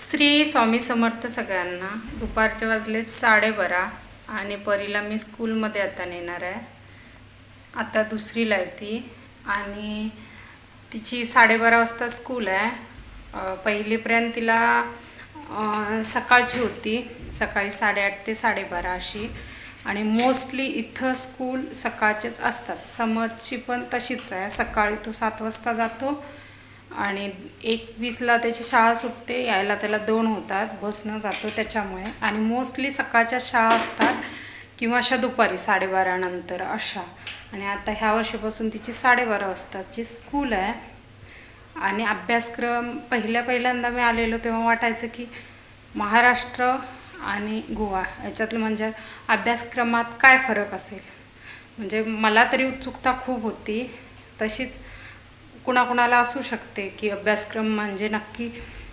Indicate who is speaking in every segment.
Speaker 1: श्री स्वामी समर्थ सगळ्यांना. दुपारचे वाजलेत 12:30 आणि परीला मी स्कूलमध्ये आता नेणार आहे. आता दुसरीला आहे ती आणि तिची 12:30 वाजता स्कूल आहे. पहिलीपर्यंत तिला सकाळची होती, सकाळी 8:30 ते 12:30 अशी. आणि मोस्टली इथं स्कूल सकाळचेच असतात. समरची पण तशीच आहे. सकाळी तो 7 वाजता जातो आणि 1:20ला त्याची शाळा सुटते. यायला त्याला 2 होतात, बसनं जातो त्याच्यामुळे. आणि मोस्टली सकाळच्या शाळा असतात किंवा अशा दुपारी 12:30 नंतर अशा. आणि आता ह्या वर्षीपासून तिची 12:30 वाजताची स्कूल आहे. आणि अभ्यासक्रम पहिल्यांदा मी आलेलो तेव्हा वाटायचं की महाराष्ट्र आणि गोवा याच्यातलं म्हणजे अभ्यासक्रमात काय फरक असेल. म्हणजे मला तरी उत्सुकता खूप होती. तशीच कुणाकुणाला असू शकते की अभ्यासक्रम म्हणजे नक्की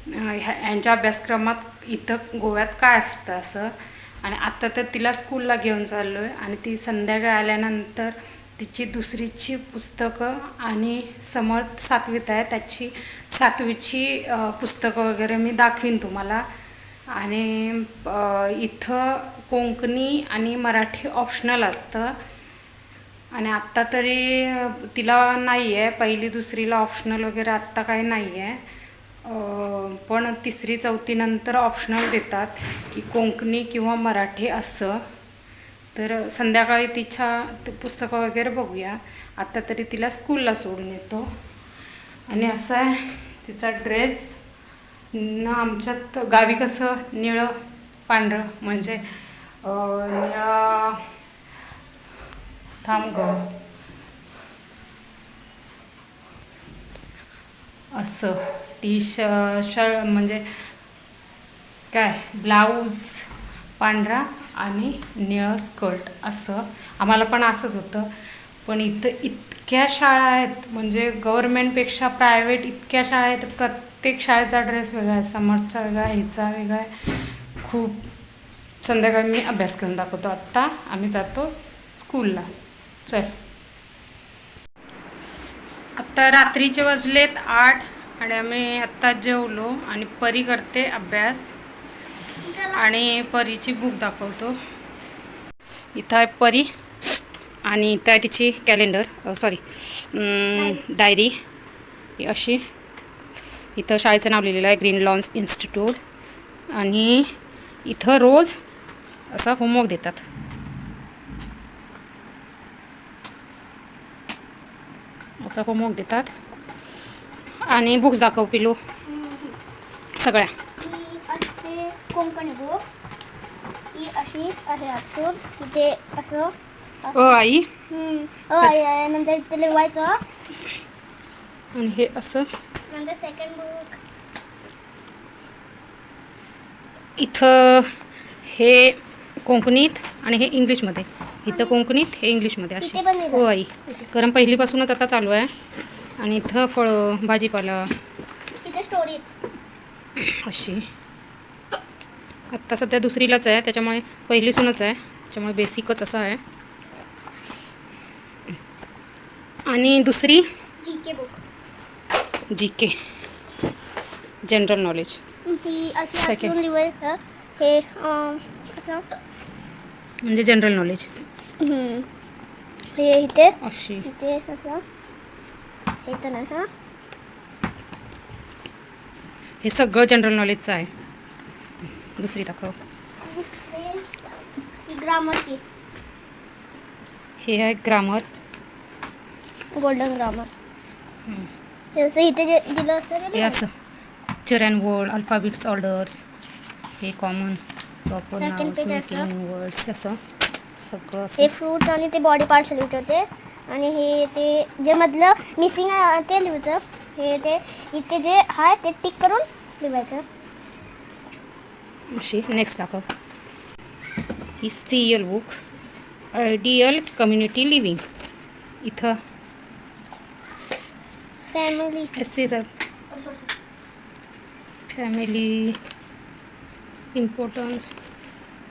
Speaker 1: यांच्या अभ्यासक्रमात इथं गोव्यात काय असतं असं. आणि आता तर तिला स्कूलला घेऊन चाललो आहे आणि ती संध्याकाळी आल्यानंतर तिची दुसरीची पुस्तकं आणि समर्थ 7वीत आहे त्याची 7वीची पुस्तकं वगैरे मी दाखवीन तुम्हाला. आणि इथं कोकणी आणि मराठी ऑप्शनल असतं. आणि आत्ता तरी तिला नाही आहे, पहिली दुसरीला ऑप्शनल वगैरे आत्ता काही नाही आहे. पण 3री 4थी नंतर ऑप्शनल देतात की कोकणी किंवा मराठी असं. तर संध्याकाळी तिच्या पुस्तकं वगैरे बघूया. आत्ता तरी तिला स्कूलला सोडून येतो. आणि असं आहे तिचा ड्रेस ना. आमच्यात गावी कसं निळं पांढरं म्हणजे निळा थांब ग असं शर्ट म्हणजे काय ब्लाऊज पांढरा आणि निळं स्कर्ट असं. आम्हाला पण असंच होतं. पण इथं इतक्या शाळा आहेत म्हणजे गव्हर्मेंटपेक्षा प्रायव्हेट इतक्या शाळा आहेत. प्रत्येक शाळेचा ड्रेस वेगळा आहे. समर्थचा वेगळा, हिचा वेगळा आहे. खूप. संध्याकाळी मी अभ्यास करून दाखवतो. आत्ता आम्ही जातो स्कूलला. चल. आत्ता रात्रीचे वाजलेत 8 आणि आम्ही आत्ता जेवलो आणि परी करते अभ्यास. आणि परीची बुक दाखवतो. इथं आहे परी आणि इथं आहे तिची कॅलेंडर डायरी अशी. इथं शाळेचं नाव लिहिलेलं आहे ग्रीन लॉन्स इन्स्टिट्यूट. आणि इथं रोज असा होमवर्क देतात. असं होमवर्क देतात. आणि बुक्स दाखव पिलू सगळ्या.
Speaker 2: कोकणी बुक ही अशी आहे. असं इथे असं
Speaker 1: आई
Speaker 2: आहे. नंतर इथे लिहायचं.
Speaker 1: आणि हे असं.
Speaker 2: नंतर सेकंड बुक
Speaker 1: इथं हे कोकणीत आणि हे इंग्लिशमध्ये. इथं कोकणीत हे इंग्लिशमध्ये अशी. हो आई, कारण पहिलीपासूनच आता चालू आहे. आणि इथं फळं भाजीपाला
Speaker 2: इथे स्टोरीज
Speaker 1: अशी. आत्ता सध्या दुसरीलाच आहे त्याच्यामुळे पहिलीसूनच आहे त्याच्यामुळे बेसिकच असं आहे. आणि दुसरी
Speaker 2: GK book,
Speaker 1: GK general knowledge.
Speaker 2: ही अशी
Speaker 1: सेकंड.
Speaker 2: असून लिहायचं. हे असं
Speaker 1: म्हणजे जनरल नॉलेज.
Speaker 2: हे इथे
Speaker 1: अशी.
Speaker 2: इथे असं हे तर नाही. हां,
Speaker 1: हे सगळं जनरल नॉलेजचं आहे. दुसरी दाखव.
Speaker 2: ही ग्रामरची.
Speaker 1: हे आहे ग्रामर.
Speaker 2: Golden grammar. जसं इथे जे दिलं असतं
Speaker 1: हे असं picture and word, alphabets orders, हे common proper
Speaker 2: Second
Speaker 1: nouns,
Speaker 2: page असं.
Speaker 1: मेकिंग वर्ड्स असं सगळं असं.
Speaker 2: हे फ्रूट आणि ते बॉडी पार्ट्स लिहित होते. आणि हे ते जे मधलं मिसिंग आहे ते लिहायचं. हे ते इथे जे आहे ते टिक करून लिहायचं.
Speaker 1: अशी. नेक्स्ट दाखव. ही CL book ideal community living. इथं
Speaker 2: फॅमिली
Speaker 1: एसेस family importance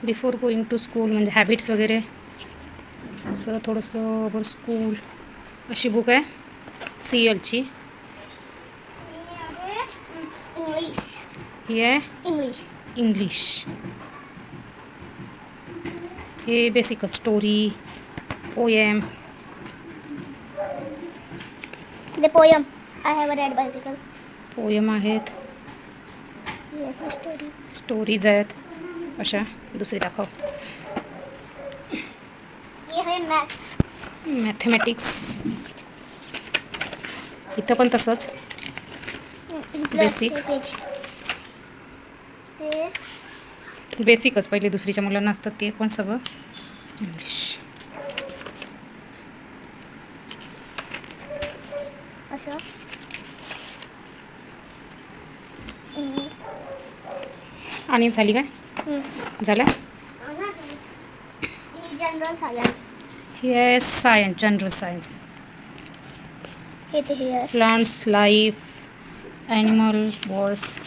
Speaker 1: before going to school म्हणजे हॅबिट्स वगैरे असं थोडंसं वर स्कूल अशी बुक आहे सीएलची.
Speaker 2: इंग्लिश.
Speaker 1: ही आहे
Speaker 2: इंग्लिश.
Speaker 1: इंग्लिश. हे बेसिकच story, poem.
Speaker 2: The poem. I have read bicycle.
Speaker 1: Poem आहेत,
Speaker 2: Yes, stories.
Speaker 1: स्टोरीज आहेत अशा. दुसरी दाखव.
Speaker 2: ये है maths.
Speaker 1: मॅथमॅटिक्स. इथं पण तसंच
Speaker 2: Plus
Speaker 1: Basic.
Speaker 2: हे page. हे
Speaker 1: बेसिकच पहिले दुसरीच्या मुलांना असतं ते पण सगळं इंग्लिश.
Speaker 2: असं.
Speaker 1: आणि झाली काय? झालं.
Speaker 2: General science.
Speaker 1: ही आहे सायन्स, जनरल सायन्स.
Speaker 2: हे ते हे आहे.
Speaker 1: प्लांट्स, लाईफ, ॲनिमल, बर्ड्स,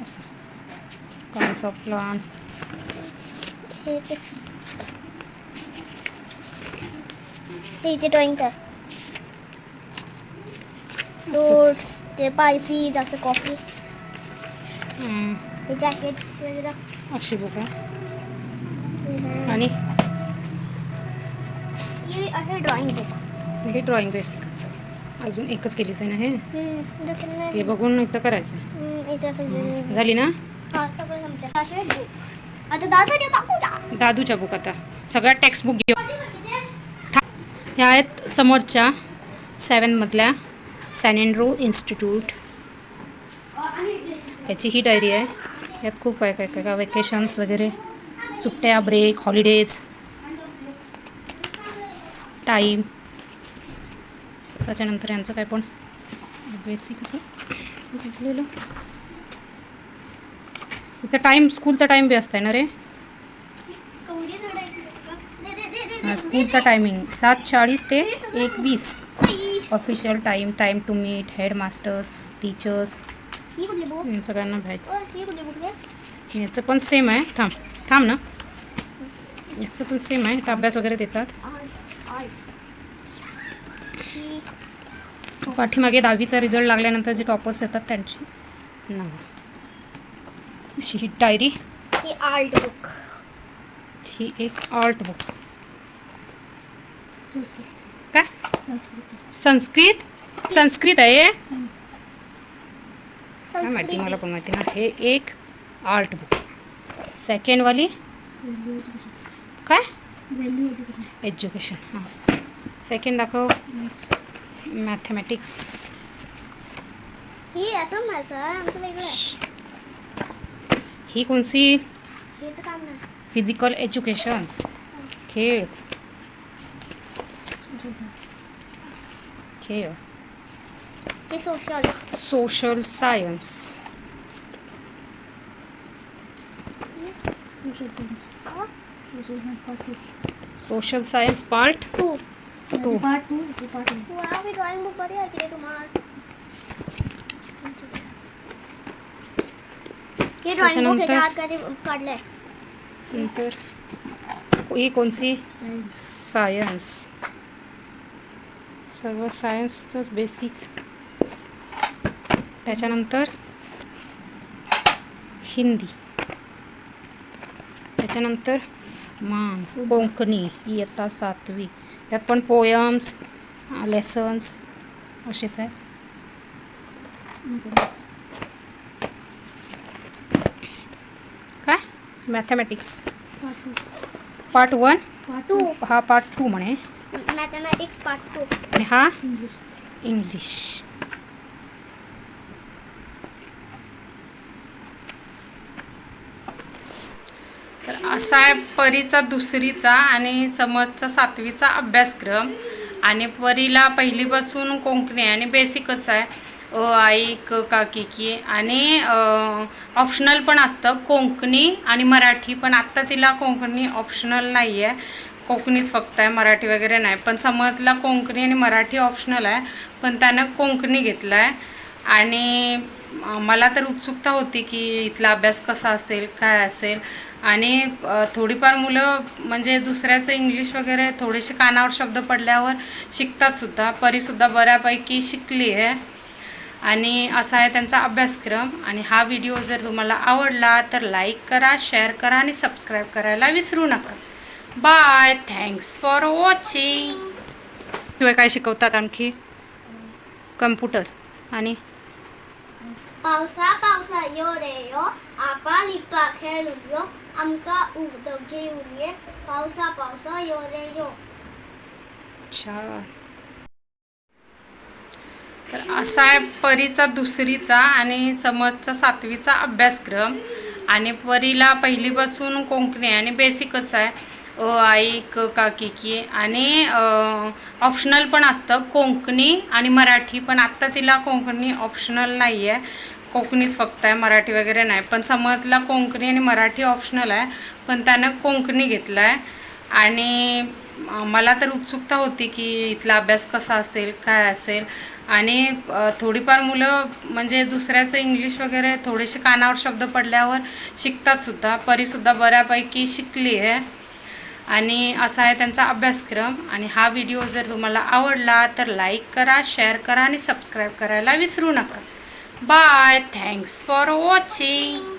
Speaker 1: असं काइंड्स ऑफ प्लांट.
Speaker 2: हे ते हे इथे ड्रॉइंग आहे. फ्रूट्स, ते पायसीज, असं कॉफीज. हे जॅकेट वगैरे.
Speaker 1: अशी बुक आहे.
Speaker 2: हे आहे.
Speaker 1: आणि
Speaker 2: हे आहे ड्रॉइंग बुक.
Speaker 1: हे ड्रॉइंग बेसिकच. अजून एकच केलीच आहे ना हे.
Speaker 2: दुसरं
Speaker 1: हे
Speaker 2: नाही.
Speaker 1: बघून एकदा करायचं.
Speaker 2: इथे असं
Speaker 1: झाली ना.
Speaker 2: हा सगळं संपलं. असे बुक. आता दादाच्या टाकू ना.
Speaker 1: दादूच्या बुक आता सगळ्या टेक्स्ट बुक घेऊ. ह्या आहेत समोरच्या 7मधल्या सॅन अँड्रो इन्स्टिट्यूट. याची ही डायरी आहे. यात खूप आहे काय काय काय वेकेशन्स वगैरे, सुट्ट्या, ब्रेक, हॉलिडेज, टाईम. त्याच्यानंतर यांचं काय पण बेसिक असं लिहिलं. इथं टाईम, स्कूलचा टाईम बी असतं ना रे. स्कूलचा टायमिंग 7:40 ते 1:20. Official time, time to meet headmasters, teachers.
Speaker 2: ही कुठली बुक?
Speaker 1: सगळ्यांना भेट.
Speaker 2: ही कुठली बुक आहे?
Speaker 1: याचं पण सेम आहे. थांब ना. याचं पण सेम आहे. इथं अभ्यास वगैरे देतात. पाठीमागे 10वीचा रिझल्ट लागल्यानंतर जे टॉपर्स येतात त्यांची नावं. ही डायरी.
Speaker 2: ही आर्ट बुक.
Speaker 1: ही एक आर्ट बुक. काय संस्कृत आहे. काय माहिती, मला पण माहिती ना. हे एक आर्ट बुक. सेकंडवाली काय एज्युकेशन. हां, सेकंड दाखव. मॅथमॅटिक्स.
Speaker 2: ही असं माझं आमचं वेगळं आहे.
Speaker 1: ही कोणसी?
Speaker 2: हेच काम नाही.
Speaker 1: फिजिकल एज्युकेशन्स, खेळ. खेळ.
Speaker 2: हे social.
Speaker 1: Social science. Social science part
Speaker 2: 2.
Speaker 1: 2.
Speaker 2: Wow, ही ड्रॉइंग बुक बरी आहे की रे तुम्हाला. हे ड्रॉइंग बुक ह्याच्या हात काय काढलंय.
Speaker 1: नंतर ही कोणसी? सायन्स. सर्व सायन्सचंच बेसिक. त्याच्यानंतर हिंदी. त्याच्यानंतर मान कोंकणी इयत्ता 7वी. यात पण पोयम्स, लेसन्स असेच आहेत. काय मॅथमॅटिक्स पार्ट 1.
Speaker 2: 2.
Speaker 1: हा पार्ट 2 म्हणे.
Speaker 2: Mathematics part 2.
Speaker 1: आणि हा इंग्लिश. तर असा आहे परीचा 2रीचा आणि समर्थचा 7वीचा अभ्यासक्रम. आणि परीला पहिलीपासून कोंकणी आणि बेसिकच आहे. अ आई क का की की. आणि ऑप्शनल पण असतं कोंकणी आणि मराठी. पण आत्ता तिला कोंकणी ऑप्शनल नाही आहे, कोकणीच फक्त आहे, मराठी वगैरे नाही. पण समर्थला कोंकणी आणि मराठी ऑप्शनल आहे, पण त्यानं कोंकणी घेतलं आहे. आणि मला तर उत्सुकता होती की इथला अभ्यास कसा असेल, काय असेल. आणि थोडीफार मुलं म्हणजे दुसऱ्याचं इंग्लिश वगैरे थोडेसे कानावर शब्द पडल्यावर शिकतात सुद्धा. परीसुद्धा बऱ्यापैकी शिकली आहे. आणि असा आहे त्यांचा अभ्यासक्रम. आणि हा व्हिडिओ जर तुम्हाला आवडला तर लाईक करा, शेअर करा आणि सबस्क्राईब करायला विसरू नका. बाय. Thanks for watching. शिवाय काय शिकवतात आणखी? कम्प्युटर आणि
Speaker 2: पावसा पावसा यो रे यो आपा लिपा खेळून आमका उद घेऊन ये पावसा पावसा यो रे यो.
Speaker 1: छान. तर असा आहे परीचा दुसरीचा आणि समर्थचा 7वीचा अभ्यासक्रम. आणि परीला पहिलीपासून कोंकणी आणि बेसिकच आहे, अ आई क का की की. आणि ऑप्शनल पण असतं कोंकणी आणि मराठी, पण आत्ता तिला कोंकणी ऑप्शनल नाही आहे, कोकणीच फक्त आहे, मराठी वगैरे नाही. पण समजला कोंकणी आणि मराठी ऑप्शनल आहे, पण त्यानं कोंकणी घेतलं आहे. आणि मला तर उत्सुकता होती की इथला अभ्यास कसा असेल, काय असेल. आणि थोडीफार मुलं म्हणजे दुसऱ्याचं इंग्लिश वगैरे थोडेसे कानावर शब्द पडल्यावर शिकतात सुद्धा. परीसुद्धा बऱ्यापैकी शिकली आहे. आणि असा आहे त्यांचा अभ्यासक्रम. आणि हा व्हिडिओ जर तुम्हाला आवडला तर लाईक करा, शेअर करा आणि सबस्क्राईब करायला विसरू नका. बाय. Thanks for watching.